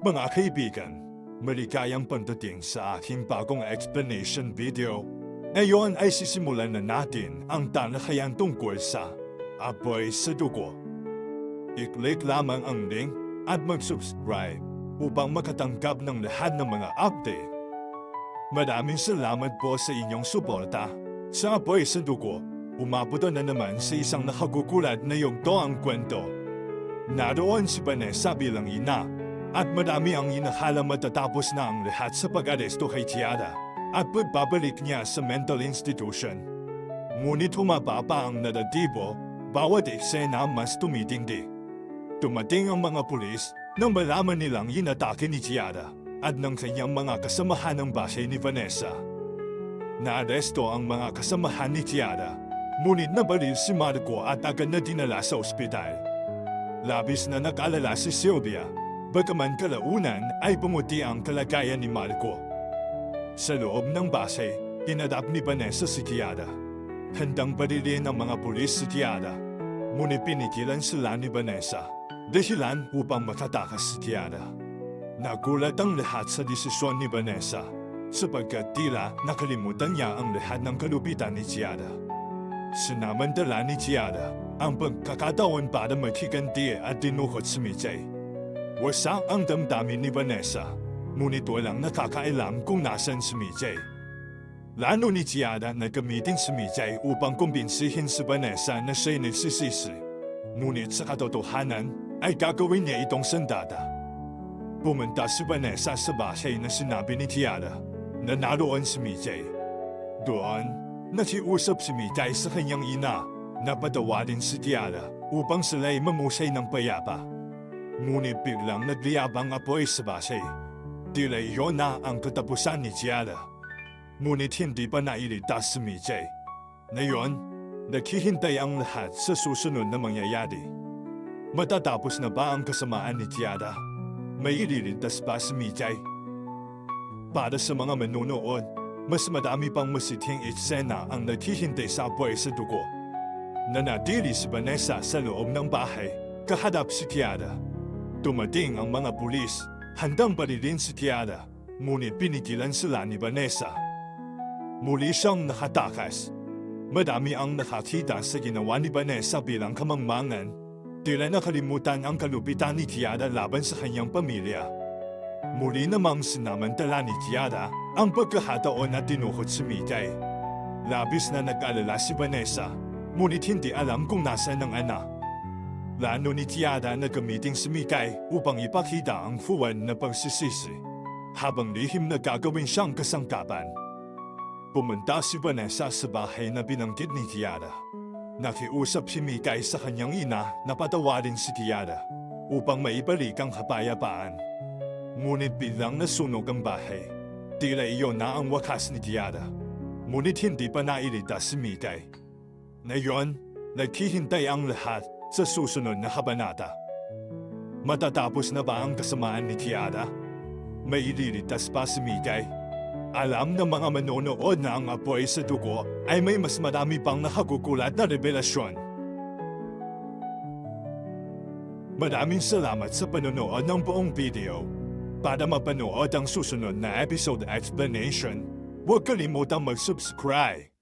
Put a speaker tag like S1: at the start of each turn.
S1: Mga kaibigan, maligayang pagdating sa aking bagong explanation video. Ngayon ay sisimulan na natin ang talakayan tungkol sa apoy sa dugo. I-click lamang ang link at mag-subscribe upang makatanggap ng lahat ng mga update. Maraming salamat po sa inyong suporta. Sa apoy sa dugo, umabot na naman sa isang nakagugulat na yugto ang kwento. Naroon si Vanessa bilang ina at marami ang inakala matatapos na ang lahat sa pag-aresto kay Tiara at pagbabalik niya sa mental institution. Ngunit humaba pa ang naratibo, bawat eksena mas tumitindi. Tumating ang mga pulis nang malaman nilang inatake ni Tiara at ng kanyang mga kasamahan ng bahay ni Vanessa. Naaresto ang mga kasamahan ni Tiara, ngunit nabaril si Marco at agad na dinala sa ospital. Labis na nag-alala si Sylvia, bagaman kalaunan ay pumuti ang kalagayan ni Marco. Sa loob ng bahay, kinadap ni Vanessa si Tiara. Handang barilin ng mga pulis si Tiara, ngunit pinigilan sila ni Vanessa, dahilan upang makatakas si Tiara. Nagulat ang lahat sa desisyon ni Vanessa, sapagkat tila nakalimutan niya ang lahat ng kalupitan ni Tiara. Sinamantala ni Tiara ang pagkakataon para maghiganti at dinukot si Mijay. Wasak ang damdamin ni Vanessa, ngunit walang nakakailam kung nasan si Mijay. Lalo ni Tiara na gamitin si Mijay upang kumbinsihin si Vanessa na siya'y nagsisisi. Ngunit sa katotohanan ay gagawin niya itong sandata. Pumunta si Vanessa sa bahay na sinabi ni Tiara na naroon si Mijay. Doon, nakiusap si Mijay sa kanyang ina na patawarin si Tiara upang sila'y mamusay ng payapa. Ngunit biglang nagliyabang apoy sa bahay. Tila iyon na ang katapusan ni Tiara. Ngunit hindi pa nailigtas si Mijay. Ngayon, naghihintay ang lahat sa susunod na mangyayari. Matatapos na ba ang kasamaan ni Tiara? May ililigtas ba si Mijay? Para sa mga manunood, mas madami pang masithing eksena ang naghihintay sa apoy sa dugo. Nanatili si Vanessa sa loob ng bahay, kaharap si Tiara. Tumating ang mga pulis, handang barilin si Tiara, ngunit pinigilan sila ni Vanessa. Muli siyang nakatakas. Madami ang nakakita sa ginawa ni Vanessa bilang kamangmangan. Tila nakalimutan ang kalupitan ni Tiara laban sa kanyang pamilya. Muli namang sinamantala ni Tiara ang pagkakataon na tinukot si Mijay. Labis na nag-alala si Vanessa, ngunit hindi alam kung nasaan ang anak. Plano ni Tiara na gamitin si Mijay upang ipakita ang fuwan na pagsisisi, habang lihim na gagawin siyang kasangkapan. Pumunta si Vanessa sa bahay na binanggit ni Tiara. Nakiusap si Mijay sa kanyang ina na patawarin si Tiara upang maibalik ang kapayapaan. Ngunit bilang nasunog ang bahay, tila iyon na ang wakas ni Tiara. Ngunit hindi pa nailigtas si Mijay. Ngayon, naghihintay ang lahat sa susunod na kabanata. Matatapos na ba ang kasamaan ni Tiara? May ililigtas pa si Mijay? Alam ng mga manonood na ang apoy sa dugo ay may mas marami pang nakagugulat na revelasyon. Maraming salamat sa panonood ng buong video. Para mapanood ang susunod na episode explanation, huwag kalimutang mag-subscribe.